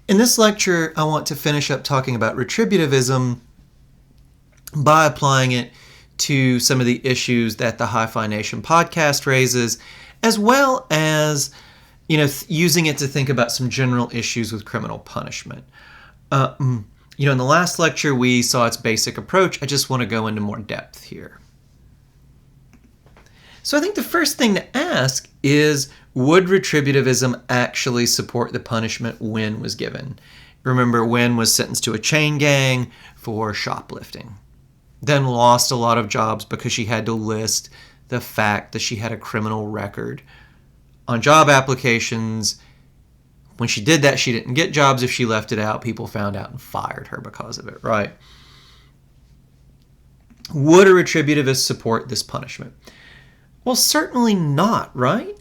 In this lecture, I want to finish up talking about retributivism by applying it to some of the issues that the Hi-Fi Nation podcast raises, as well as using it to think about some general issues with criminal punishment. In the last lecture, we saw its basic approach. I just want to go into more depth here. So I think the first thing to ask is, would retributivism actually support the punishment Wynne was given? Remember, Wynne was sentenced to a chain gang for shoplifting, then lost a lot of jobs because she had to list the fact that she had a criminal record on job applications. When she did that, she didn't get jobs. If she left it out, people found out and fired her because of it, right? Would a retributivist support this punishment? Well, certainly not, right?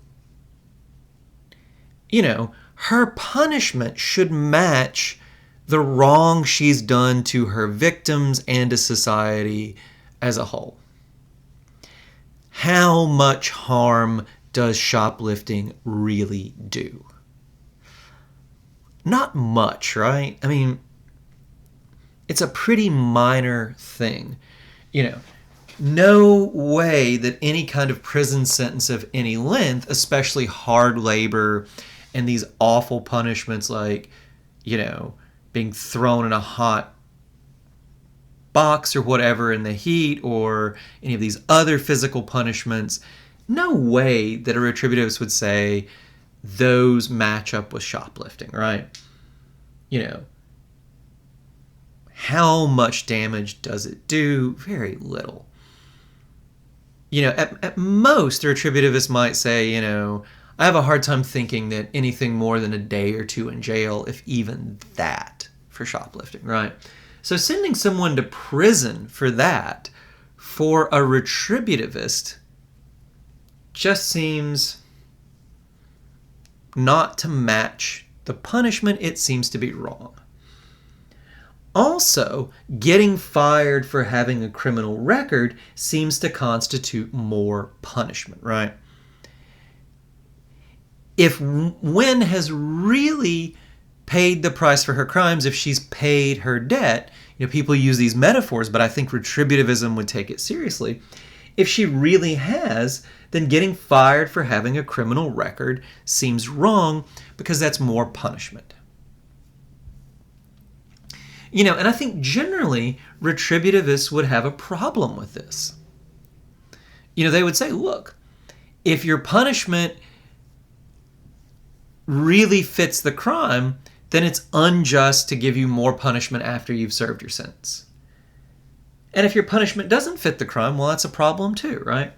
Her punishment should match the wrong she's done to her victims and to society as a whole. How much harm does shoplifting really do? Not much, right? I mean, it's a pretty minor thing. No way that any kind of prison sentence of any length, especially hard labor and these awful punishments like, being thrown in a hot box or whatever in the heat, or any of these other physical punishments, no way that a retributivist would say those match up with shoplifting, right? How much damage does it do? Very little. At most, a retributivist might say, I have a hard time thinking that anything more than a day or two in jail, if even that, for shoplifting, right? So sending someone to prison for that, for a retributivist, just seems not to match the punishment. It seems to be wrong. Also, getting fired for having a criminal record seems to constitute more punishment, right? If Wynne has really paid the price for her crimes, if she's paid her debt, people use these metaphors, but I think retributivism would take it seriously. If she really has, then getting fired for having a criminal record seems wrong because that's more punishment. And I think generally retributivists would have a problem with this. They would say, look, if your punishment really fits the crime, then it's unjust to give you more punishment after you've served your sentence. And if your punishment doesn't fit the crime, well, that's a problem too, right?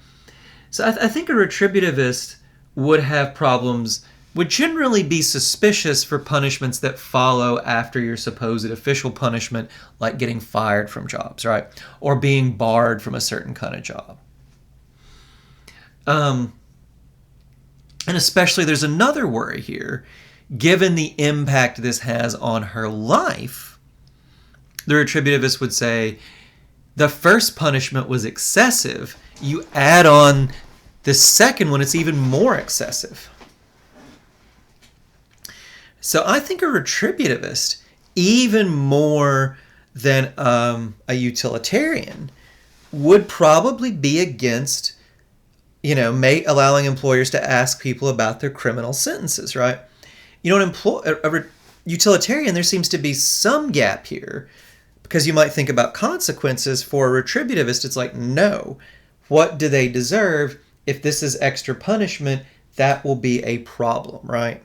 So I think a retributivist would have problems, would generally be suspicious for punishments that follow after your supposed official punishment, like getting fired from jobs, right? Or being barred from a certain kind of job. And especially there's another worry here. Given the impact this has on her life, the retributivist would say, the first punishment was excessive. You add on the second one, it's even more excessive. So I think a retributivist, even more than a utilitarian, would probably be against, allowing employers to ask people about their criminal sentences, right? A utilitarian, there seems to be some gap here, because you might think about consequences. For a retributivist, it's like, no, what do they deserve? If this is extra punishment, that will be a problem, right?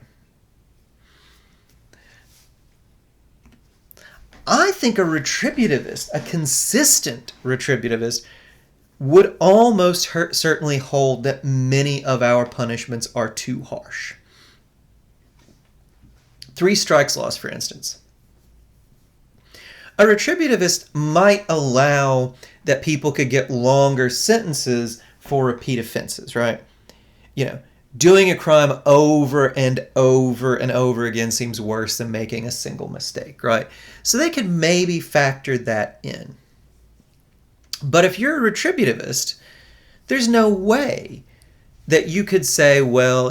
I think a retributivist, a consistent retributivist, would almost certainly hold that many of our punishments are too harsh. 3 strikes laws, for instance. A retributivist might allow that people could get longer sentences for repeat offenses, right? Doing a crime over and over and over again seems worse than making a single mistake, right? So they could maybe factor that in. But if you're a retributivist, there's no way that you could say, well,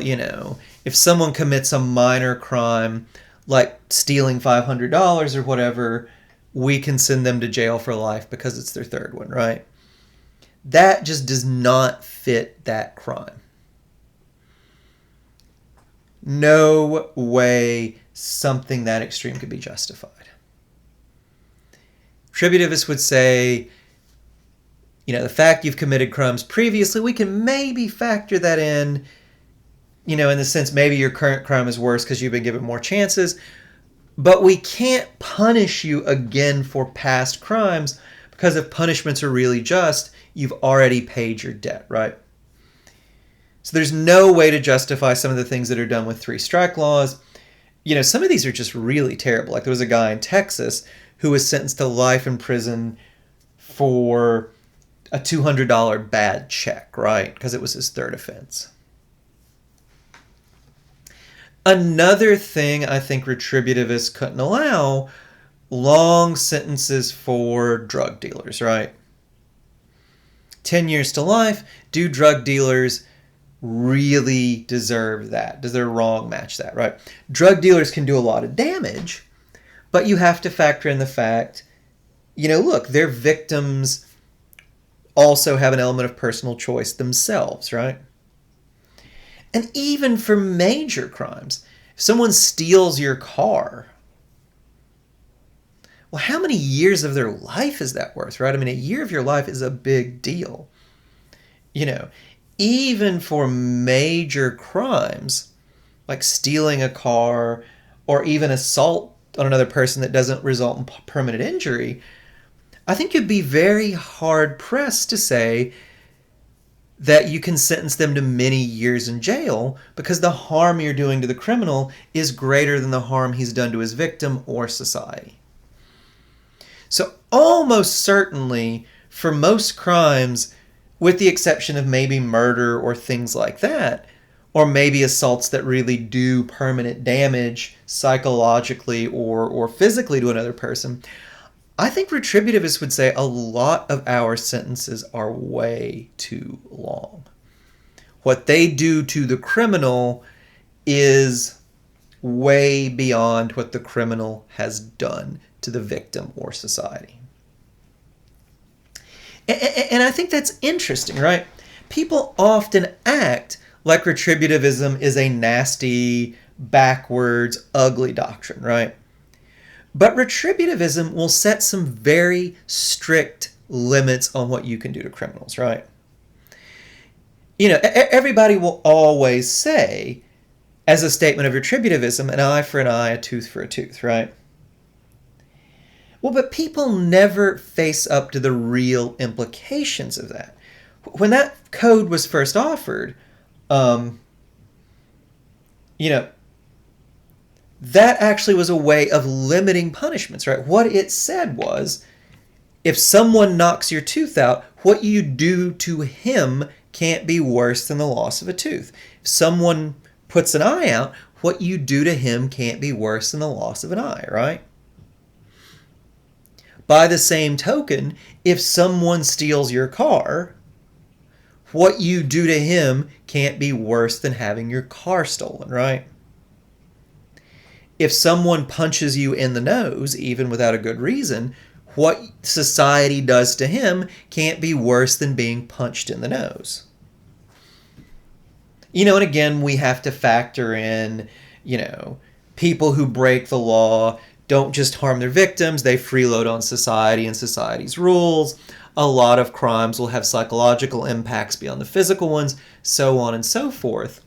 if someone commits a minor crime like stealing $500 or whatever, we can send them to jail for life because it's their third one, right? That just does not fit that crime. No way something that extreme could be justified. Retributivists would say, the fact you've committed crimes previously, we can maybe factor that in, in the sense maybe your current crime is worse because you've been given more chances, but we can't punish you again for past crimes because if punishments are really just, you've already paid your debt, right? So there's no way to justify some of the things that are done with three-strike laws. Some of these are just really terrible. Like there was a guy in Texas who was sentenced to life in prison for a $200 bad check, right? Because it was his third offense. Another thing I think retributivists couldn't allow, long sentences for drug dealers, right? 10 years to life. Do drug dealers really deserve that? Does their wrong match that, right? Drug dealers can do a lot of damage, but you have to factor in the fact, look, their victims also have an element of personal choice themselves, right? And even for major crimes, if someone steals your car, well, how many years of their life is that worth, right? I mean, a year of your life is a big deal. Even for major crimes, like stealing a car or even assault on another person that doesn't result in permanent injury, I think you'd be very hard-pressed to say that you can sentence them to many years in jail because the harm you're doing to the criminal is greater than the harm he's done to his victim or society. So almost certainly, for most crimes, with the exception of maybe murder or things like that, or maybe assaults that really do permanent damage psychologically or physically to another person, I think retributivists would say a lot of our sentences are way too long. What they do to the criminal is way beyond what the criminal has done to the victim or society. And I think that's interesting, right? People often act like retributivism is a nasty, backwards, ugly doctrine, right? But retributivism will set some very strict limits on what you can do to criminals, right? Everybody will always say, as a statement of retributivism, an eye for an eye, a tooth for a tooth, right? Well, but people never face up to the real implications of that. When that code was first offered, that actually was a way of limiting punishments, right? What it said was, if someone knocks your tooth out, what you do to him can't be worse than the loss of a tooth. If someone puts an eye out, what you do to him can't be worse than the loss of an eye, right? By the same token, if someone steals your car, what you do to him can't be worse than having your car stolen, right? If someone punches you in the nose, even without a good reason, what society does to him can't be worse than being punched in the nose. And again, we have to factor in, people who break the law don't just harm their victims, they freeload on society and society's rules. A lot of crimes will have psychological impacts beyond the physical ones, so on and so forth.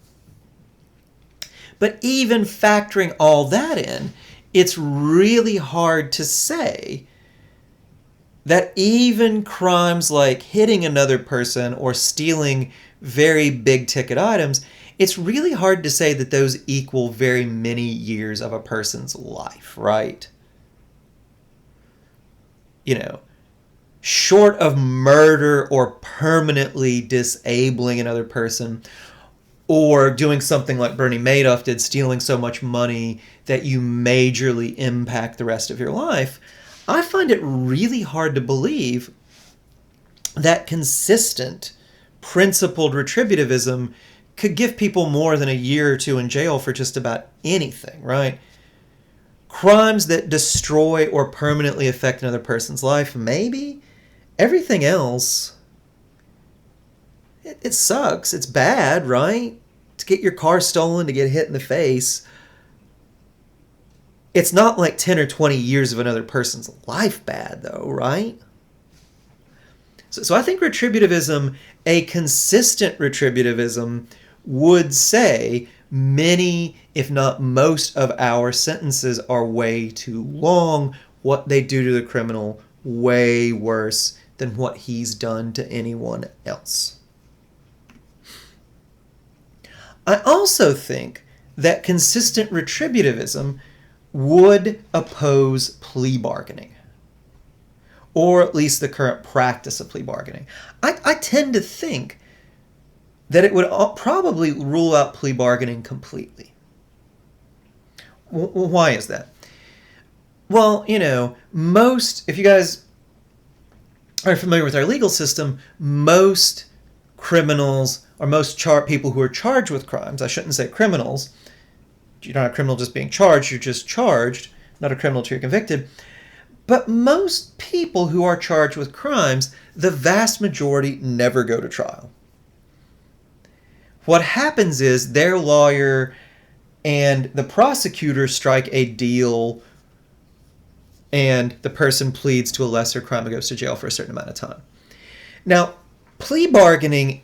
But even factoring all that in, it's really hard to say that even crimes like hitting another person or stealing very big ticket items, it's really hard to say that those equal very many years of a person's life, right? Short of murder or permanently disabling another person, or doing something like Bernie Madoff did, stealing so much money that you majorly impact the rest of your life, I find it really hard to believe that consistent, principled retributivism could give people more than a year or two in jail for just about anything, right? Crimes that destroy or permanently affect another person's life, maybe. Everything else, it sucks. It's bad, right? To get your car stolen, to get hit in the face. It's not like 10 or 20 years of another person's life bad, though, right? So I think retributivism, a consistent retributivism, would say many, if not most, of our sentences are way too long. What they do to the criminal, way worse than what he's done to anyone else. I also think that consistent retributivism would oppose plea bargaining, or at least the current practice of plea bargaining. I tend to think that it would probably rule out plea bargaining completely. Why is that? Well, if you guys are familiar with our legal system, most criminals, or most people who are charged with crimes, I shouldn't say criminals, you're not a criminal just being charged, you're just charged, not a criminal till you're convicted. But most people who are charged with crimes, the vast majority never go to trial. What happens is their lawyer and the prosecutor strike a deal, and the person pleads to a lesser crime and goes to jail for a certain amount of time. Now, plea bargaining,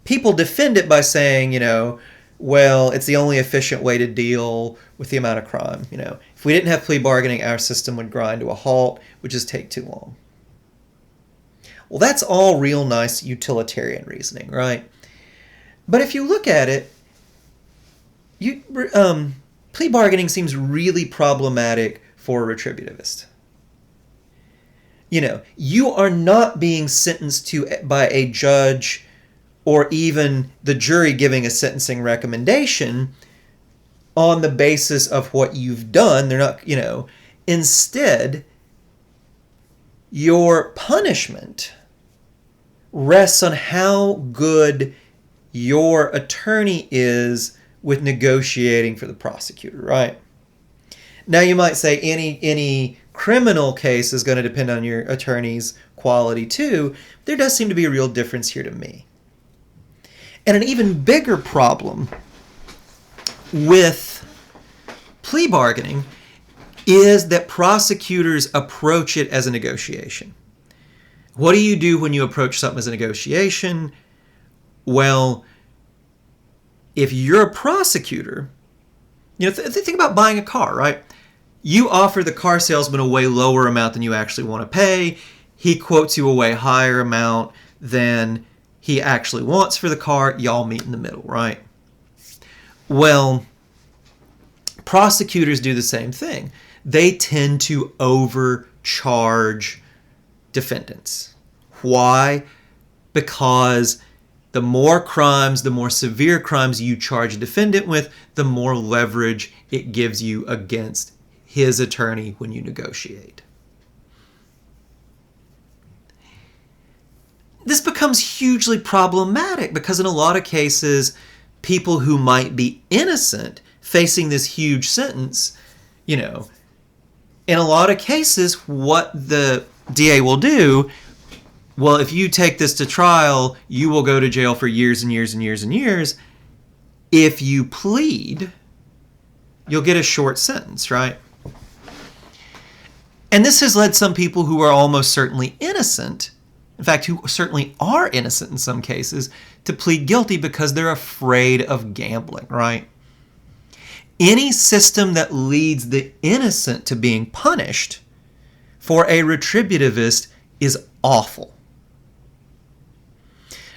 people defend it by saying, well, it's the only efficient way to deal with the amount of crime. If we didn't have plea bargaining, our system would grind to a halt, would just take too long. Well, that's all real nice utilitarian reasoning, right? But if you look at it, plea bargaining seems really problematic for a retributivist. You are not being sentenced to by a judge or even the jury giving a sentencing recommendation on the basis of what you've done. They're not, instead, your punishment rests on how good your attorney is with negotiating for the prosecutor, right? Now you might say any criminal case is going to depend on your attorney's quality too. There does seem to be a real difference here to me. And an even bigger problem with plea bargaining is that prosecutors approach it as a negotiation. What do you do when you approach something as a negotiation? Well, if you're a prosecutor, think about buying a car, right? You offer the car salesman a way lower amount than you actually want to pay. He quotes you a way higher amount than he actually wants for the car. Y'all meet in the middle, right? Well, prosecutors do the same thing. They tend to overcharge defendants. Why? Because the more crimes, the more severe crimes you charge a defendant with, the more leverage it gives you against his attorney when you negotiate. This becomes hugely problematic because in a lot of cases, people who might be innocent facing this huge sentence, in a lot of cases, what the DA will do, well, if you take this to trial, you will go to jail for years and years and years and years. If you plead, you'll get a short sentence, right? And this has led some people who are almost certainly innocent, in fact, who certainly are innocent in some cases, to plead guilty because they're afraid of gambling, right? Any system that leads the innocent to being punished for a retributivist is awful.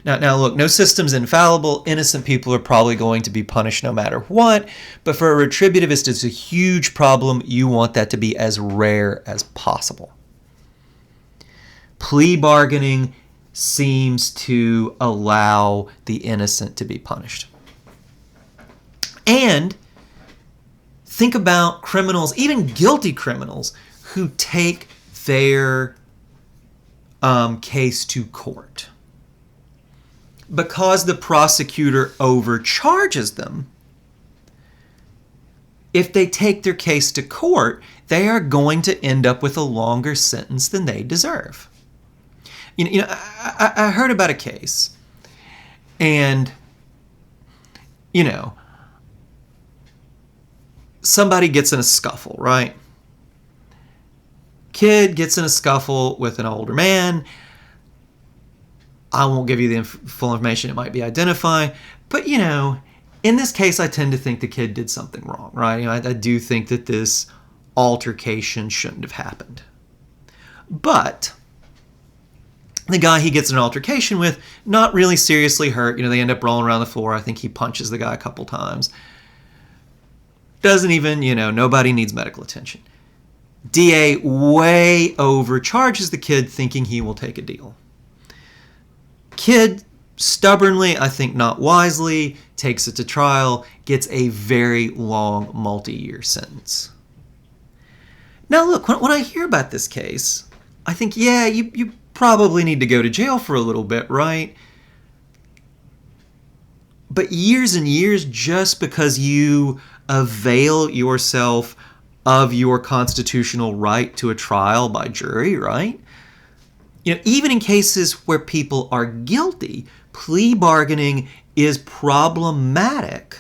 Now look, no system's infallible. Innocent people are probably going to be punished no matter what. But for a retributivist, it's a huge problem. You want that to be as rare as possible. Plea bargaining seems to allow the innocent to be punished. And think about criminals, even guilty criminals, who take their case to court. Because the prosecutor overcharges them, if they take their case to court, they are going to end up with a longer sentence than they deserve. I heard about a case, and, somebody gets in a scuffle, right? Kid gets in a scuffle with an older man. I won't give you the full information. It might be identifying. But, in this case, I tend to think the kid did something wrong, right? I do think that this altercation shouldn't have happened. But the guy he gets in an altercation with, not really seriously hurt. They end up rolling around the floor. I think he punches the guy a couple times. Doesn't even, nobody needs medical attention. DA way overcharges the kid, thinking he will take a deal. Kid stubbornly, I think not wisely, takes it to trial, gets a very long multi-year sentence. Now look, when I hear about this case, I think, yeah, you probably need to go to jail for a little bit, right? But years and years just because you avail yourself of your constitutional right to a trial by jury, right? Even in cases where people are guilty, plea bargaining is problematic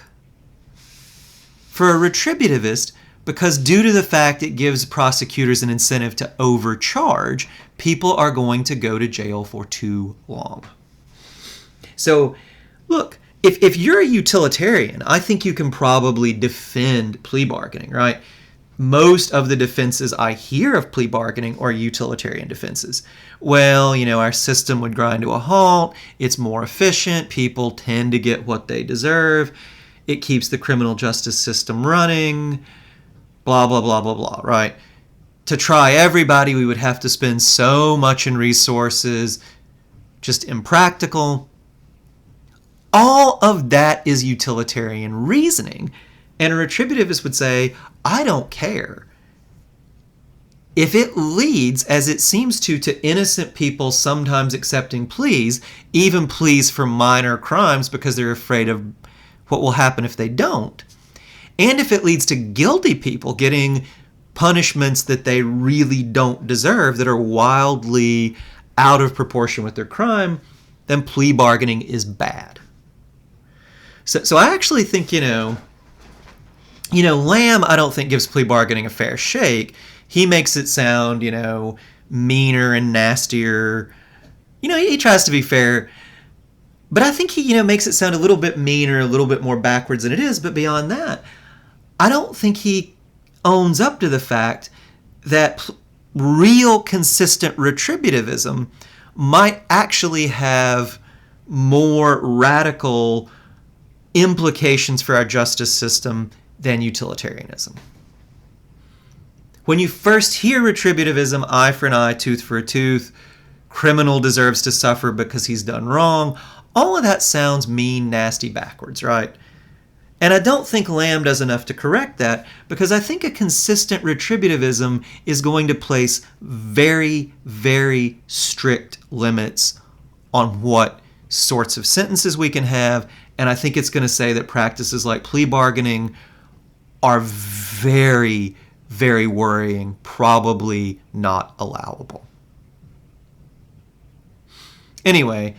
for a retributivist because due to the fact it gives prosecutors an incentive to overcharge, people are going to go to jail for too long. So, look, if you're a utilitarian, I think you can probably defend plea bargaining, right? Most of the defenses I hear of plea bargaining are utilitarian defenses. Well, our system would grind to a halt. It's more efficient. People tend to get what they deserve. It keeps the criminal justice system running. Blah, blah, blah, blah, blah, right? To try everybody, we would have to spend so much in resources. Just impractical. All of that is utilitarian reasoning. And a retributivist would say, I don't care. If it leads, as it seems to innocent people sometimes accepting pleas, even pleas for minor crimes because they're afraid of what will happen if they don't, and if it leads to guilty people getting punishments that they really don't deserve, that are wildly out of proportion with their crime, then plea bargaining is bad. So I actually think, Lamb, I don't think gives plea bargaining a fair shake. He makes it sound, meaner and nastier. He tries to be fair. But I think he, makes it sound a little bit meaner, a little bit more backwards than it is. But beyond that, I don't think he owns up to the fact that real consistent retributivism might actually have more radical implications for our justice system than utilitarianism. When you first hear retributivism, eye for an eye, tooth for a tooth, criminal deserves to suffer because he's done wrong, all of that sounds mean, nasty, backwards, right? And I don't think Lamb does enough to correct that because I think a consistent retributivism is going to place very, very strict limits on what sorts of sentences we can have, and I think it's going to say that practices like plea bargaining are very, very worrying, probably not allowable. Anyway,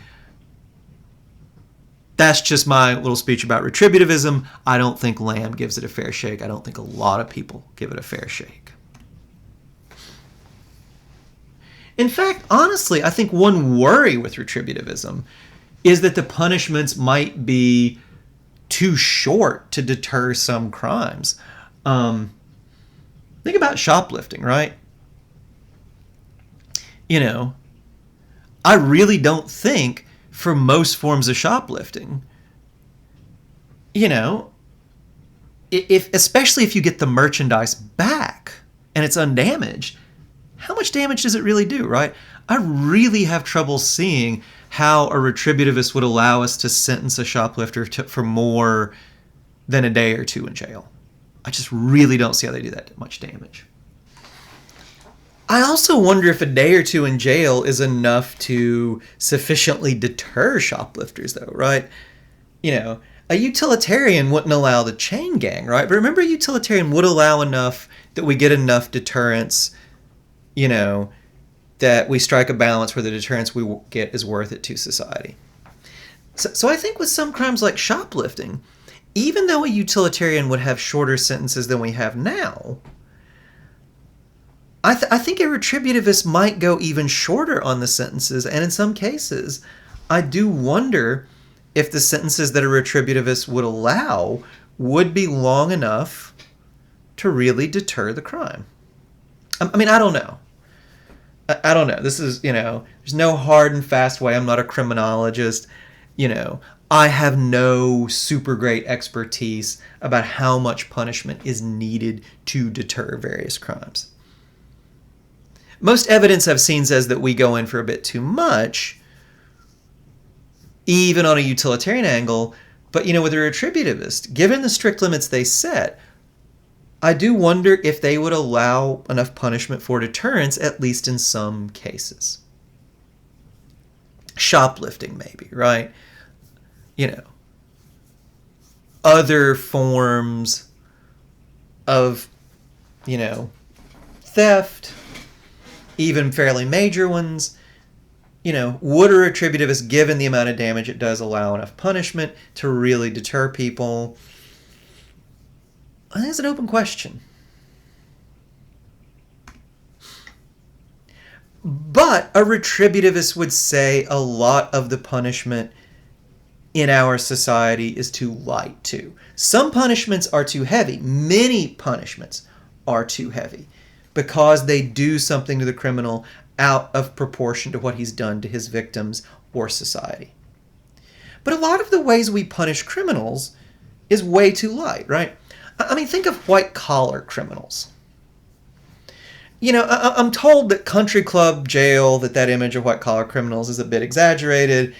that's just my little speech about retributivism. I don't think Lamb gives it a fair shake. I don't think a lot of people give it a fair shake. In fact, honestly, I think one worry with retributivism is that the punishments might be too short to deter some crimes. Think about shoplifting, right? I really don't think for most forms of shoplifting, especially if you get the merchandise back and it's undamaged, how much damage does it really do, right? I really have trouble seeing how a retributivist would allow us to sentence a shoplifter for more than a day or two in jail. I just really don't see how they do that much damage. I also wonder if a day or two in jail is enough to sufficiently deter shoplifters, though, right? A utilitarian wouldn't allow the chain gang, right? But remember, a utilitarian would allow enough that we get enough deterrence, you know, that we strike a balance where the deterrence we get is worth it to society. So I think with some crimes like shoplifting, even though a utilitarian would have shorter sentences than we have now, I think a retributivist might go even shorter on the sentences, and in some cases, I do wonder if the sentences that a retributivist would allow would be long enough to really deter the crime. I mean, I don't know. I don't know. This is, there's no hard and fast way. I'm not a criminologist. I have no super great expertise about how much punishment is needed to deter various crimes. Most evidence I've seen says that we go in for a bit too much, even on a utilitarian angle. But, with a retributivist, given the strict limits they set, I do wonder if they would allow enough punishment for deterrence, at least in some cases. Shoplifting, maybe, right? Other forms of, theft, even fairly major ones. Would a retributivist, given the amount of damage it does, allow enough punishment to really deter people? I think it's an open question. But a retributivist would say a lot of the punishment in our society is too light, too. Some punishments are too heavy. Many punishments are too heavy because they do something to the criminal out of proportion to what he's done to his victims or society. But a lot of the ways we punish criminals is way too light, right? I mean, think of white-collar criminals. I'm told that country club jail, that image of white-collar criminals is a bit exaggerated.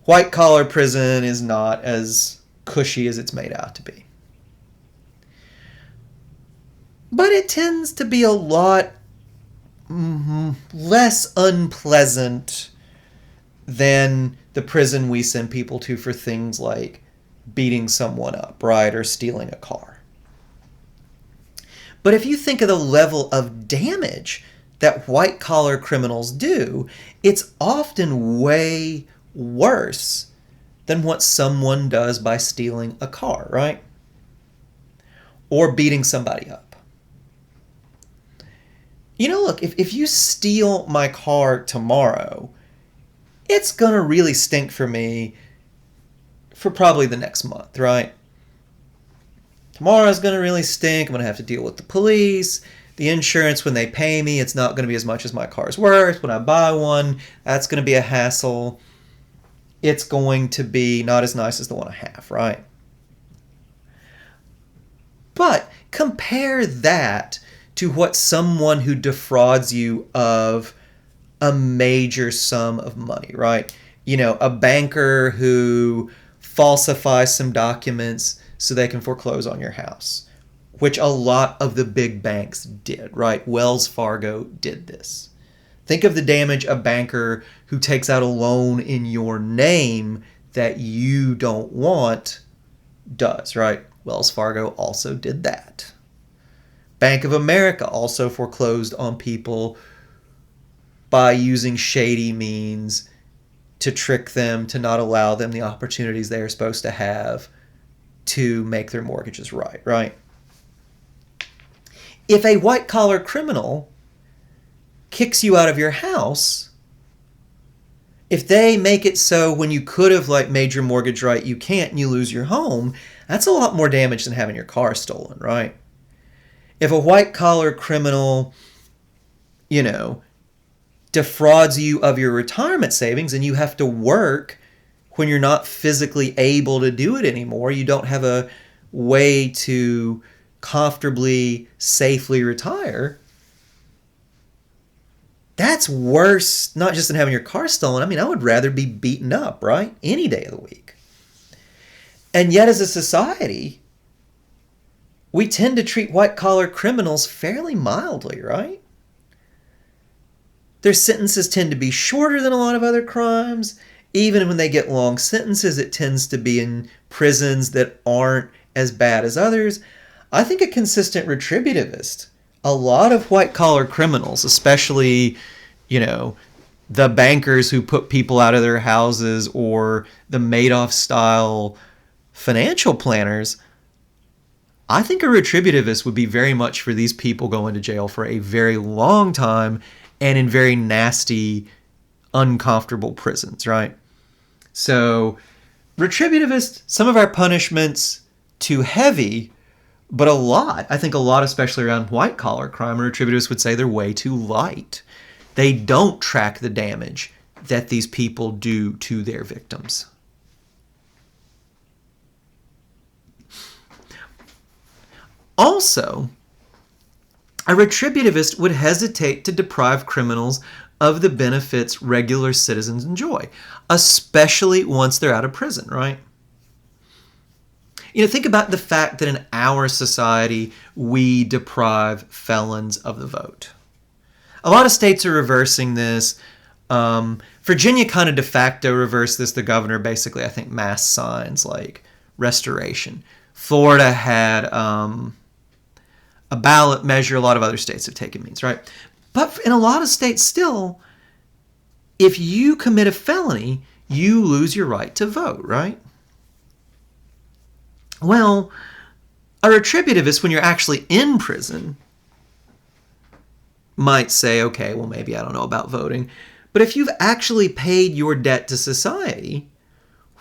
White-collar prison is not as cushy as it's made out to be. But it tends to be a lot less unpleasant than the prison we send people to for things like beating someone up, right, or stealing a car. But if you think of the level of damage that white-collar criminals do, it's often way worse than what someone does by stealing a car, right? Or beating somebody up. Look, if you steal my car tomorrow, it's going to really stink for me for probably the next month, right? Tomorrow's going to really stink. I'm going to have to deal with the police. The insurance, when they pay me, it's not going to be as much as my car's worth. When I buy one, that's going to be a hassle. It's going to be not as nice as the one I have, right? But compare that to what someone who defrauds you of a major sum of money, right? A banker who falsifies some documents so they can foreclose on your house, which a lot of the big banks did, right? Wells Fargo did this. Think of the damage a banker who takes out a loan in your name that you don't want does, right? Wells Fargo also did that. Bank of America also foreclosed on people by using shady means to trick them, to not allow them the opportunities they are supposed to have to make their mortgages right? If a white-collar criminal kicks you out of your house, if they make it so when you could have made your mortgage right, you can't and you lose your home, that's a lot more damage than having your car stolen, right? If a white-collar criminal, defrauds you of your retirement savings and you have to work when you're not physically able to do it anymore, you don't have a way to comfortably, safely retire, that's worse, not just than having your car stolen. I mean, I would rather be beaten up, right? Any day of the week. And yet, as a society, we tend to treat white-collar criminals fairly mildly, right? Their sentences tend to be shorter than a lot of other crimes. Even when they get long sentences, it tends to be in prisons that aren't as bad as others. I think a consistent retributivist, a lot of white-collar criminals, especially, the bankers who put people out of their houses or the Madoff-style financial planners, I think a retributivist would be very much for these people going to jail for a very long time and in very nasty, uncomfortable prisons, right? So, retributivist, some of our punishments too heavy, but I think a lot, especially around white-collar crime, retributivists would say they're way too light. They don't track the damage that these people do to their victims. Also, a retributivist would hesitate to deprive criminals of the benefits regular citizens enjoy, especially once they're out of prison, right? Think about the fact that in our society, we deprive felons of the vote. A lot of states are reversing this. Virginia kind of de facto reversed this. The governor basically, I think, mass signs like restoration. Florida had a ballot measure. A lot of other states have taken means, right? But in a lot of states still, if you commit a felony, you lose your right to vote, right? Well, a retributivist, when you're actually in prison, might say, okay, well, maybe I don't know about voting. But if you've actually paid your debt to society,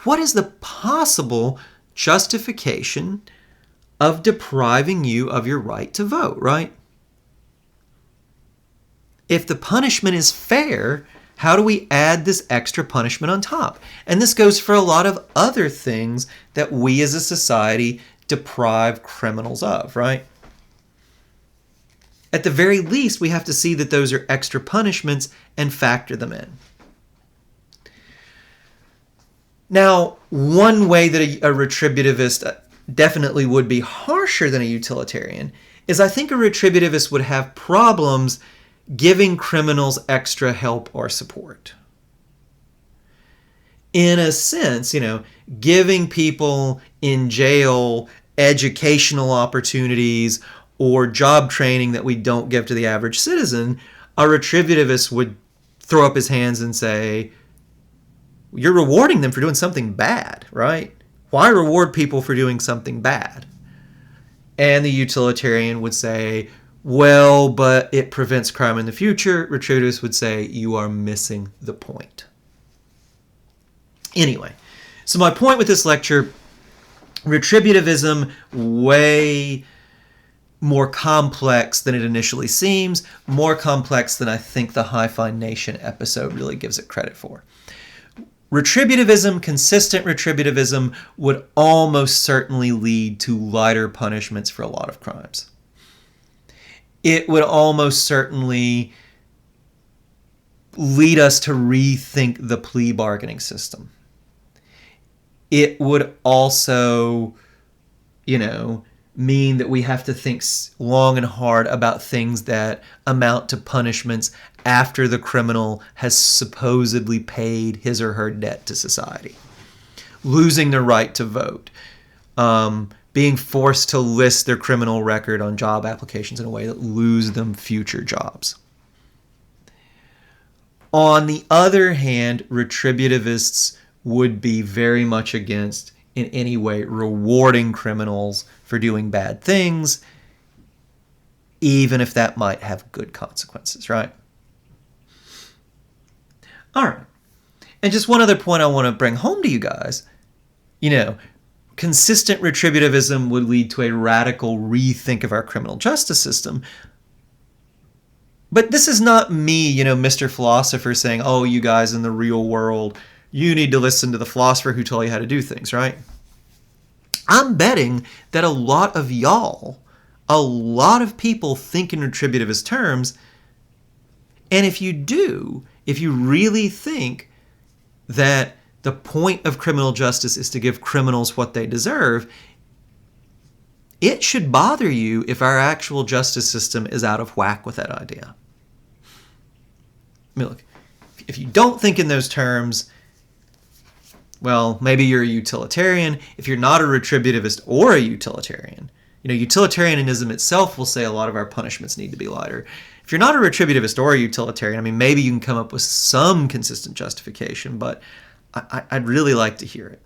what is the possible justification of depriving you of your right to vote, right? If the punishment is fair, how do we add this extra punishment on top? And this goes for a lot of other things that we as a society deprive criminals of, right? At the very least, we have to see that those are extra punishments and factor them in. Now, one way that a retributivist definitely would be harsher than a utilitarian is I think a retributivist would have problems giving criminals extra help or support. In a sense, giving people in jail educational opportunities or job training that we don't give to the average citizen, a retributivist would throw up his hands and say, you're rewarding them for doing something bad, right? Why reward people for doing something bad? And the utilitarian would say, well, but it prevents crime in the future. Retributivist would say, you are missing the point. Anyway, so my point with this lecture, retributivism, way more complex than it initially seems, more complex than I think the Hi-Fi Nation episode really gives it credit for. Retributivism, consistent retributivism, would almost certainly lead to lighter punishments for a lot of crimes. It would almost certainly lead us to rethink the plea bargaining system. It would also, mean that we have to think long and hard about things that amount to punishments after the criminal has supposedly paid his or her debt to society. Losing the right to vote. Being forced to list their criminal record on job applications in a way that lose them future jobs. On the other hand, retributivists would be very much against, in any way, rewarding criminals for doing bad things, even if that might have good consequences, right? All right. And just one other point I want to bring home to you guys. Consistent retributivism would lead to a radical rethink of our criminal justice system. But this is not me, Mr. Philosopher saying, oh, you guys in the real world, you need to listen to the philosopher who told you how to do things, right? I'm betting that a lot of y'all, a lot of people think in retributivist terms. And if you do, if you really think that the point of criminal justice is to give criminals what they deserve, it should bother you if our actual justice system is out of whack with that idea. I mean, look, if you don't think in those terms, Well, maybe you're a utilitarian. If you're not a retributivist or a utilitarian, utilitarianism itself will say a lot of our punishments need to be lighter. If you're not a retributivist or a utilitarian, I mean, maybe you can come up with some consistent justification, but I'd really like to hear it.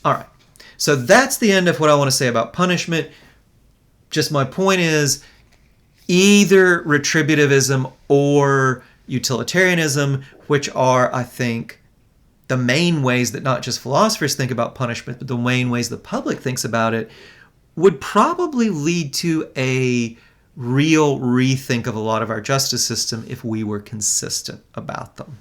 All right. So that's the end of what I want to say about punishment. Just my point is, either retributivism or utilitarianism, which are, I think, the main ways that not just philosophers think about punishment, but the main ways the public thinks about it, would probably lead to a real rethink of a lot of our justice system if we were consistent about them.